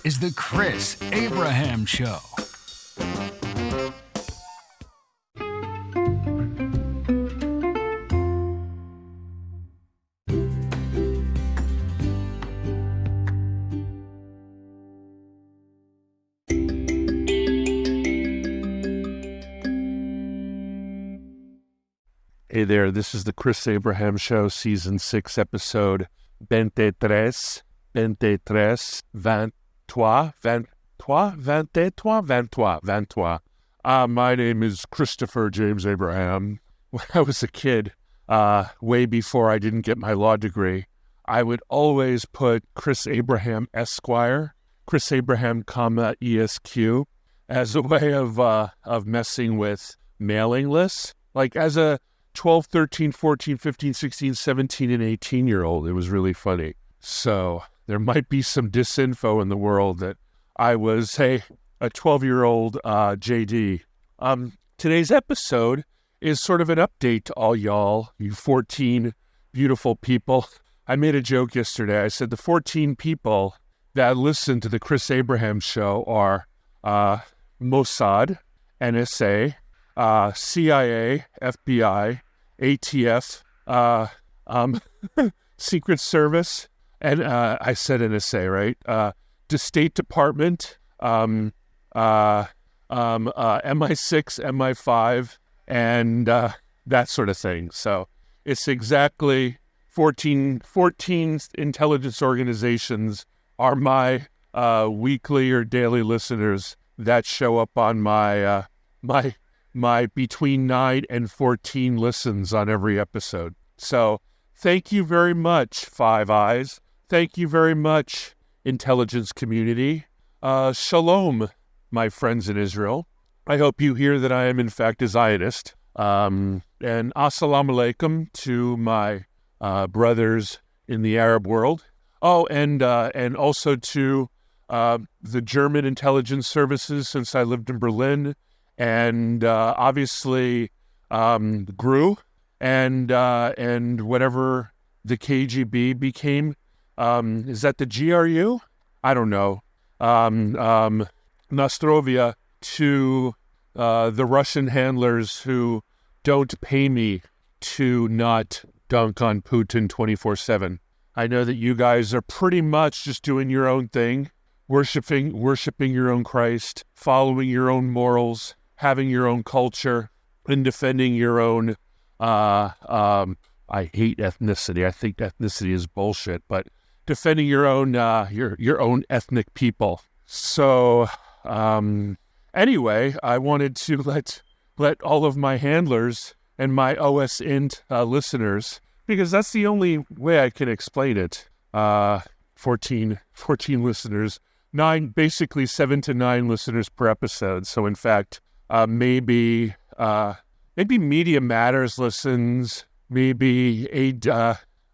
is The Chris Abraham Show. Hey there, this is the Chris Abraham Show, Season 6, Episode 23, 23. My name is Christopher James Abraham. When I was a kid, way before I didn't get my law degree, I would always put Chris Abraham Esquire, Chris Abraham, ESQ, as a way of messing with mailing lists. Like as a 12, 13, 14, 15, 16, 17, and 18-year-old. It was really funny. So there might be some disinfo in the world that I was a 12-year-old JD. Today's episode is sort of an update to all y'all, you 14 beautiful people. I made a joke yesterday. I said the 14 people that listen to the Chris Abraham Show are Mossad, NSA, CIA, FBI, ATF, Secret Service, and I said NSA, right? The State Department, MI6, MI5, and that sort of thing. So it's exactly 14 intelligence organizations are my weekly or daily listeners that show up on my between 9 and 14 listens on every episode. So thank you very much, Five Eyes. Thank you very much, intelligence community. Shalom, my friends in Israel. I hope you hear that I am in fact a Zionist. And assalamu alaikum to my brothers in the Arab world. Oh, and also to the German intelligence services since I lived in Berlin. And obviously GRU and whatever the KGB became. Is that the GRU? I don't know. Nostrovia to the Russian handlers who don't pay me to not dunk on Putin 24/7. I know that you guys are pretty much just doing your own thing, worshiping your own Christ, following your own morals, having your own culture, and defending your own, I hate ethnicity. I think ethnicity is bullshit, but defending your own ethnic people. So, anyway, I wanted to let all of my handlers and my OS int listeners, because that's the only way I can explain it. 14 listeners, 7 to 9 listeners per episode. So in fact, maybe Media Matters listens, maybe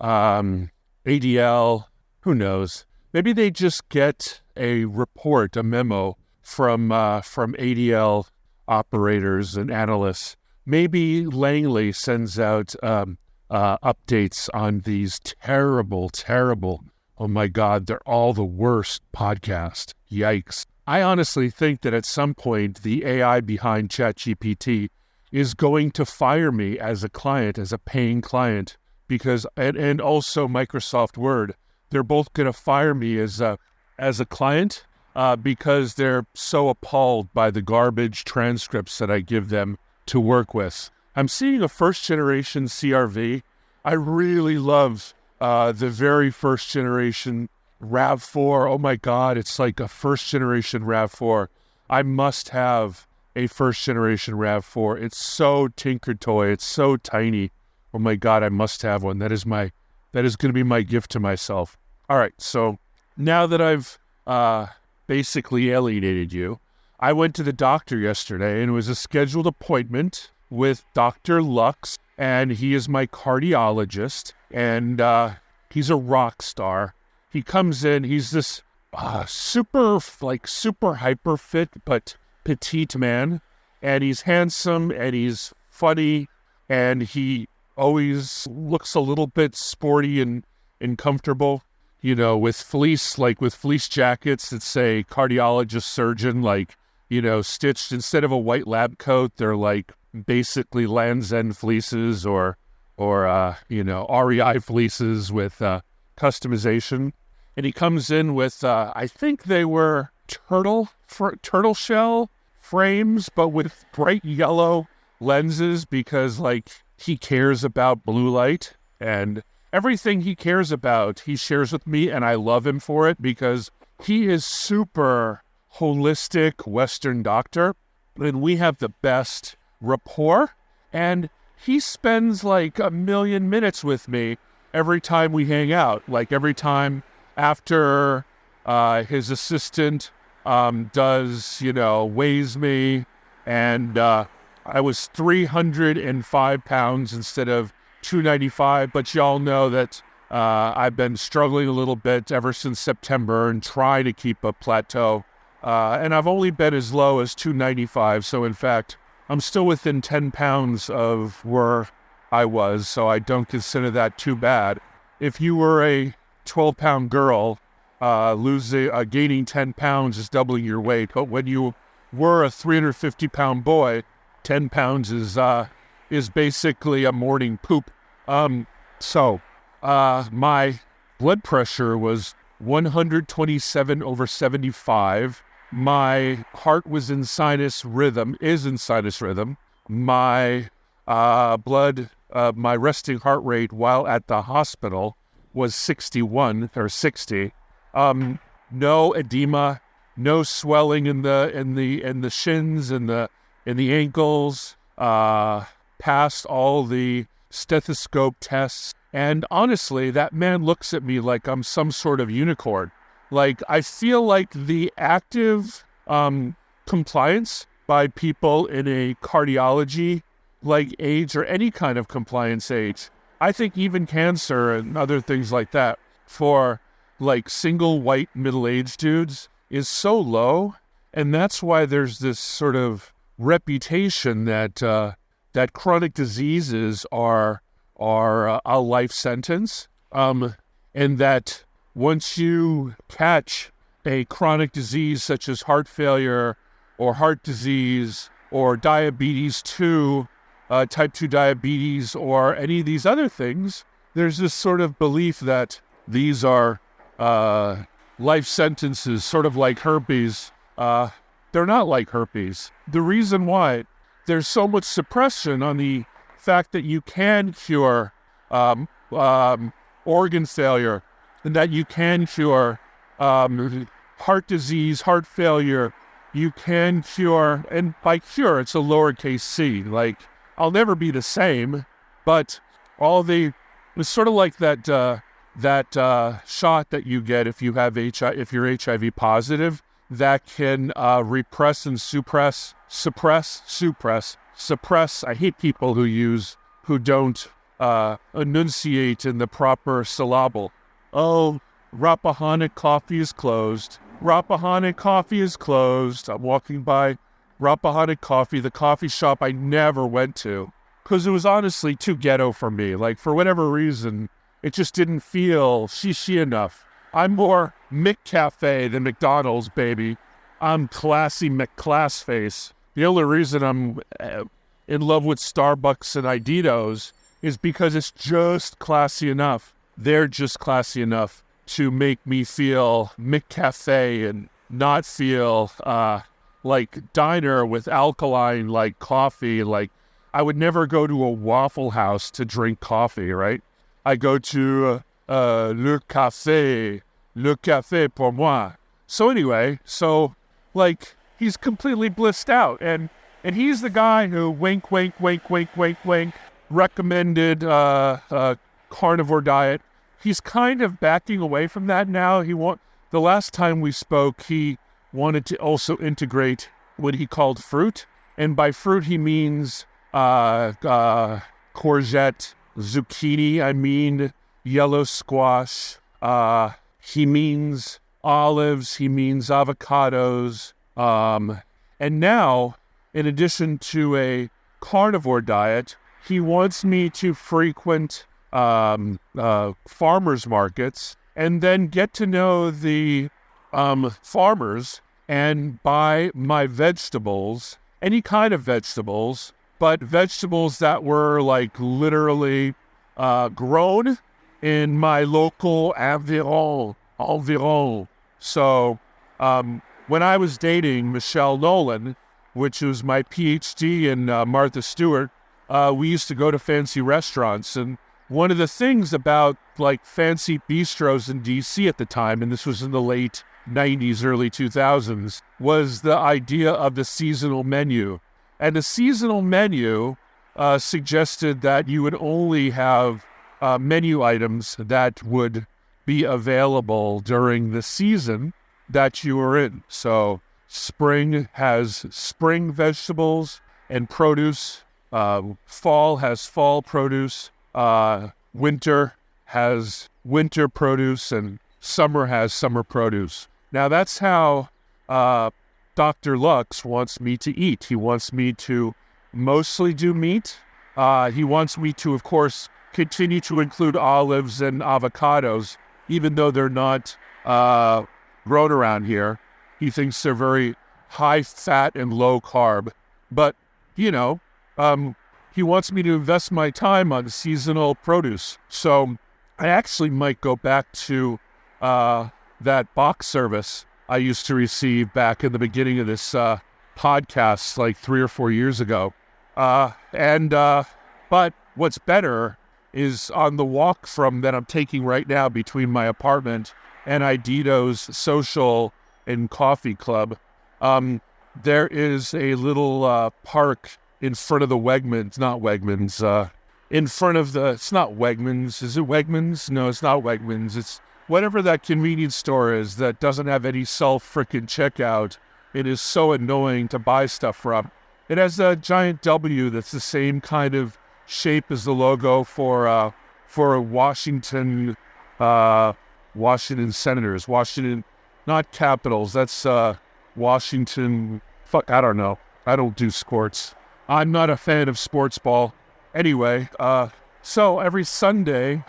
ADL, who knows? Maybe they just get a report, a memo from ADL operators and analysts. Maybe Langley sends out updates on these terrible, oh my God, they're all the worst podcast. Yikes. I honestly think that at some point, the AI behind ChatGPT is going to fire me as a client, as a paying client, because, and also Microsoft Word, they're both going to fire me as a client because they're so appalled by the garbage transcripts that I give them to work with. I'm seeing a first-generation CRV. I really love the very first-generation RAV4. Oh my God, it's like a first-generation RAV4. I must have a first-generation RAV4. It's so Tinker Toy. It's so tiny. Oh my God, I must have one. That is going to be my gift to myself. All right, so now that I've basically alienated you, I went to the doctor yesterday, and it was a scheduled appointment with Dr. Lux, and he is my cardiologist, and he's a rock star. He comes in, he's this super hyper fit, but petite man, and he's handsome, and he's funny, and he always looks a little bit sporty and comfortable. with fleece jackets that say cardiologist, surgeon, stitched instead of a white lab coat. They're like basically Land's End fleeces or REI fleeces with customization. And he comes in with, I think they were turtle shell frames, but with bright yellow lenses because he cares about blue light, and everything he cares about, he shares with me, and I love him for it because he is super holistic Western doctor, and we have the best rapport, and he spends a million minutes with me every time we hang out. Every time after his assistant weighs me, and I was 305 pounds instead of 295, but y'all know that I've been struggling a little bit ever since September and try to keep a plateau. And I've only been as low as 295, so in fact, I'm still within 10 pounds of where I was, so I don't consider that too bad. If you were a 12-pound girl, gaining 10 pounds is doubling your weight, but when you were a 350-pound boy, 10 pounds is basically a morning poop. So my blood pressure was 127/75. My heart was in sinus rhythm, My my resting heart rate while at the hospital was 61 or 60. No edema, no swelling in the shins and the ankles. Passed all the stethoscope tests, and honestly, that man looks at me like I'm some sort of unicorn. I feel like the active compliance by people in a cardiology age or any kind of compliance age, I think even cancer and other things like that for single white middle-aged dudes is so low, and that's why there's this sort of reputation that chronic diseases are a life sentence, and that once you catch a chronic disease such as heart failure or heart disease or diabetes 2, type 2 diabetes, or any of these other things, there's this sort of belief that these are life sentences, sort of like herpes. They're not like herpes. The reason why there's so much suppression on the fact that you can cure organ failure, and that you can cure heart disease, heart failure. You can cure, and by cure, it's a lowercase c. I'll never be the same, but it's sort of like that shot that you get if you have if you're HIV positive, that can repress and suppress. I hate people who don't enunciate in the proper syllable. Oh, Rappahannock Coffee is closed. Rappahannock Coffee is closed. I'm walking by Rappahannock Coffee, the coffee shop I never went to, because it was honestly too ghetto for me. For whatever reason, it just didn't feel shishi enough. I'm more McCafe than McDonald's, baby. I'm classy McClass face. The only reason I'm in love with Starbucks and Adidas is because it's just classy enough. They're just classy enough to make me feel McCafe and not feel like diner with alkaline coffee. I would never go to a Waffle House to drink coffee, right? I go to le café pour moi. So anyway, he's completely blissed out, and he's the guy who wink, recommended carnivore diet. He's kind of backing away from that now. The last time we spoke, he wanted to also integrate what he called fruit, and by fruit he means courgette, zucchini, yellow squash. He means olives. He means avocados. And now, in addition to a carnivore diet, he wants me to frequent farmers markets and then get to know the farmers and buy my vegetables, any kind of vegetables, but vegetables that were like literally grown in my local environ. So when I was dating Michelle Nolan, which was my PhD in Martha Stewart, we used to go to fancy restaurants. And one of the things about like fancy bistros in DC at the time, and this was in the late 90s, early 2000s, was the idea of the seasonal menu. And the seasonal menu suggested that you would only have menu items that would be available during the season that you were in. So spring has spring vegetables and produce. Fall has fall produce. Winter has winter produce, and summer has summer produce. Now that's how Dr. Lux wants me to eat. He wants me to mostly do meat. He wants me to, of course, continue to include olives and avocados, even though they're not grown around here. He thinks they're very high fat and low carb. But, you know, he wants me to invest my time on seasonal produce. So I actually might go back to that box service I used to receive back in the beginning of this podcast like 3 or 4 years ago. But what's better is on the walk that I'm taking right now between my apartment and Idito's social and coffee club, there is a little park in front of the Wegmans, not Wegmans, in front of it's not Wegmans. Is it Wegmans? No, it's not Wegmans. It's whatever that convenience store is that doesn't have any self-frickin' checkout. It is so annoying to buy stuff from. It has a giant W that's the same kind of shape as the logo for Washington Senators, Washington, not Capitals. That's Washington. Fuck, I don't know. I don't do sports. I'm not a fan of sports ball. Anyway, so every Sunday,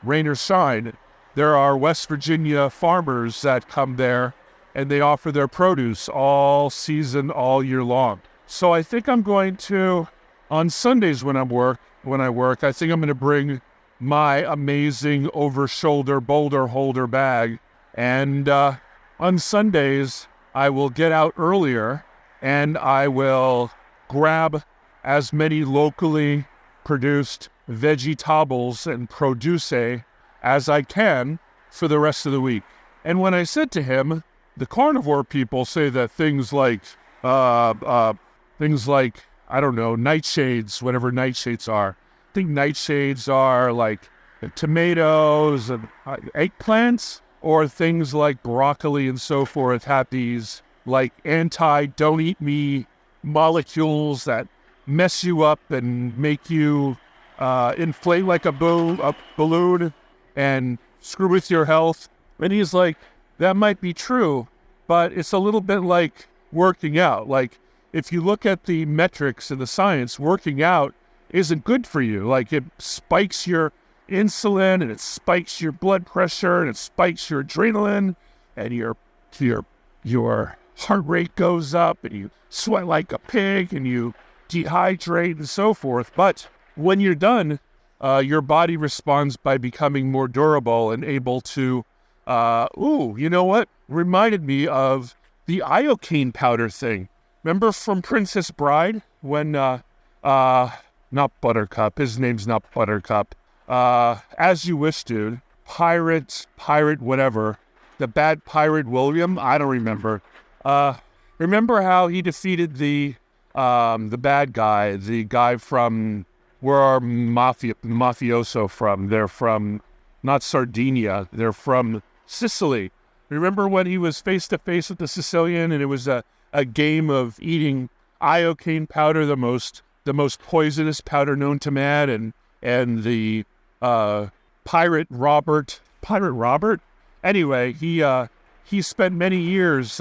rain or shine, there are West Virginia farmers that come there, and they offer their produce all season, all year long. So I think I'm going to, on Sundays when I work, I think I'm going to bring my amazing over-shoulder boulder holder bag. And on Sundays, I will get out earlier, and I will grab as many locally produced vegetables and produce as I can for the rest of the week. And when I said to him, the carnivore people say that things like, I don't know, nightshades, whatever nightshades are. I think nightshades are like tomatoes and eggplants, or things like broccoli and so forth have these like don't eat me molecules that mess you up and make you inflate like a balloon and screw with your health. And he's like, that might be true, but it's a little bit like working out. Like, if you look at the metrics and the science, working out isn't good for you. Like, it spikes your insulin, and it spikes your blood pressure, and it spikes your adrenaline, and your heart rate goes up, and you sweat like a pig, and you dehydrate and so forth. But when you're done, your body responds by becoming more durable and able to, you know what? Reminded me of the iocane powder thing. Remember from Princess Bride when, not Buttercup, his name's not Buttercup, As You Wish, dude, pirate, whatever, the bad pirate William, I don't remember. Remember how he defeated the bad guy, the guy from, where are mafioso from? They're from, not Sardinia, they're from Sicily. Remember when he was face to face with the Sicilian, and it was a game of eating iocane powder, the most poisonous powder known to man, and the pirate Robert. Anyway, he spent many years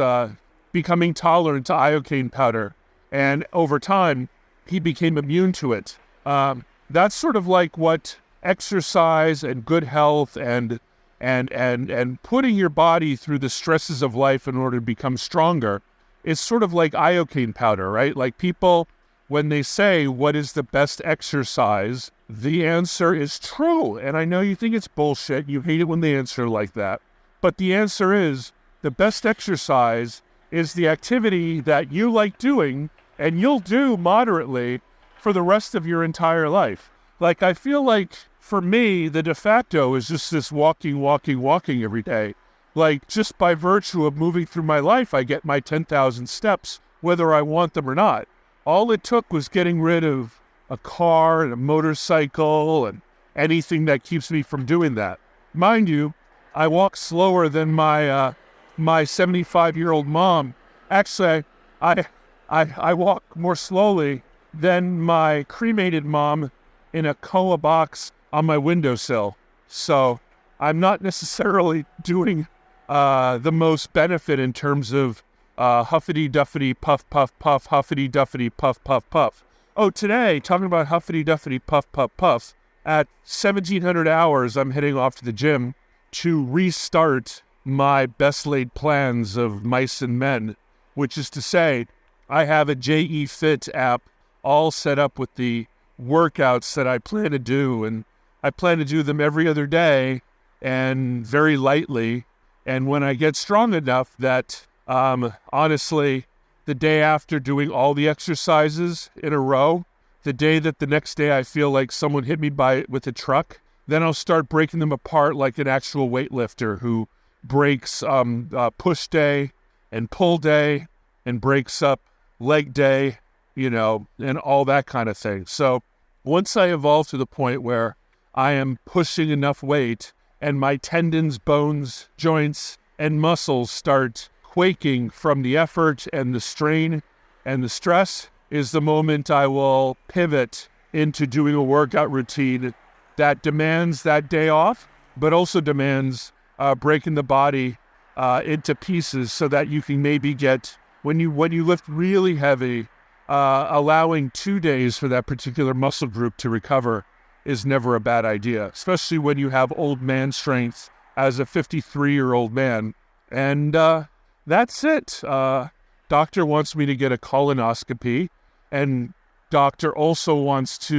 becoming tolerant to iocane powder, and over time he became immune to it. That's sort of like what exercise and good health and and putting your body through the stresses of life in order to become stronger is sort of like iocane powder, right? Like people, when they say, what is the best exercise? The answer is true. And I know you think it's bullshit. You hate it when they answer like that. But the answer is the best exercise is the activity that you like doing and you'll do moderately for the rest of your entire life. Like, I feel like for me, the de facto is just this walking every day. Like, just by virtue of moving through my life, I get my 10,000 steps, whether I want them or not. All it took was getting rid of a car and a motorcycle and anything that keeps me from doing that. Mind you, I walk slower than my 75-year-old mom. Actually, I walk more slowly than my cremated mom in a koa box on my windowsill. So I'm not necessarily doing the most benefit in terms of huffity-duffity, puff, puff, puff, huffity-duffity, puff, puff, puff. Oh, today, talking about huffity-duffity, puff, puff, puff, at 1,700 hours, I'm heading off to the gym to restart my best laid plans of mice and men, which is to say, I have a JE Fit app all set up with the workouts that I plan to do, and I plan to do them every other day and very lightly. And when I get strong enough that, honestly, the day after doing all the exercises in a row, the day that the next day I feel like someone hit me with a truck, then I'll start breaking them apart like an actual weightlifter who breaks push day and pull day and breaks up leg day, and all that kind of thing. So once I evolve to the point where I am pushing enough weight and my tendons, bones, joints, and muscles start quaking from the effort and the strain and the stress, is the moment I will pivot into doing a workout routine that demands that day off, but also demands breaking the body into pieces so that you can maybe get, when you lift really heavy, allowing 2 days for that particular muscle group to recover is never a bad idea, especially when you have old man strength as a 53-year-old man. And that's it. Doctor wants me to get a colonoscopy, and doctor also wants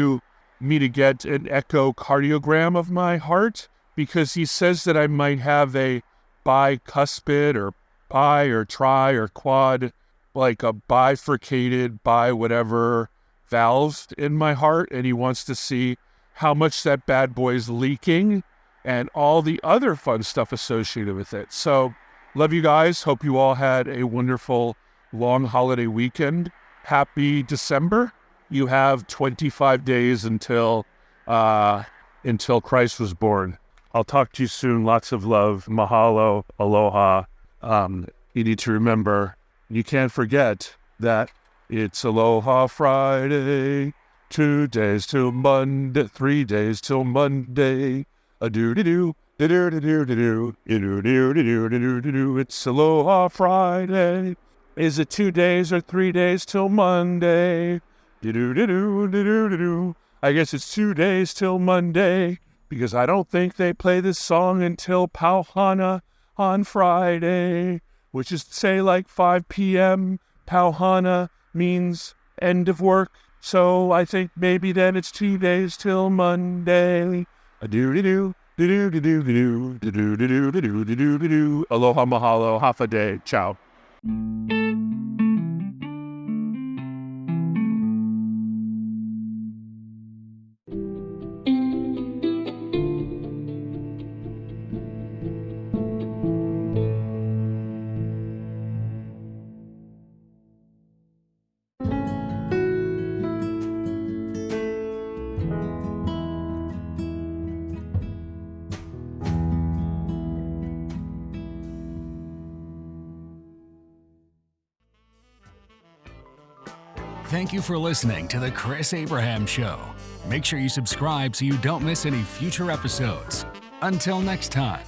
me to get an echocardiogram of my heart, because he says that I might have a bicuspid or bi or tri or quad, like a bifurcated whatever valve in my heart, and he wants to see how much that bad boy's leaking and all the other fun stuff associated with it. So, love you guys. Hope you all had a wonderful long holiday weekend. Happy December. You have 25 days until Christ was born. I'll talk to you soon. Lots of love. Mahalo. Aloha. You need to remember, you can't forget that it's Aloha Friday. 2 days till Monday, 3 days till Monday. A doo-doo-doo, doo-doo-doo-doo-doo, doo-doo-doo-doo-doo-doo. It's Aloha Friday. Is it 2 days or 3 days till Monday? Doo-doo-doo-doo, doo-doo-doo-doo. I guess it's 2 days till Monday, because I don't think they play this song until Pauhana on Friday, which is to say like 5 p.m. Pauhana means end of work. So I think maybe then it's 2 days till Monday. A doo-doo-doo, doo-doo-doo-doo-doo, doo-doo-doo-doo-doo-doo-doo. Aloha, mahalo, hafa day, ciao. Thank you for listening to The Chris Abraham Show. Make sure you subscribe so you don't miss any future episodes. Until next time.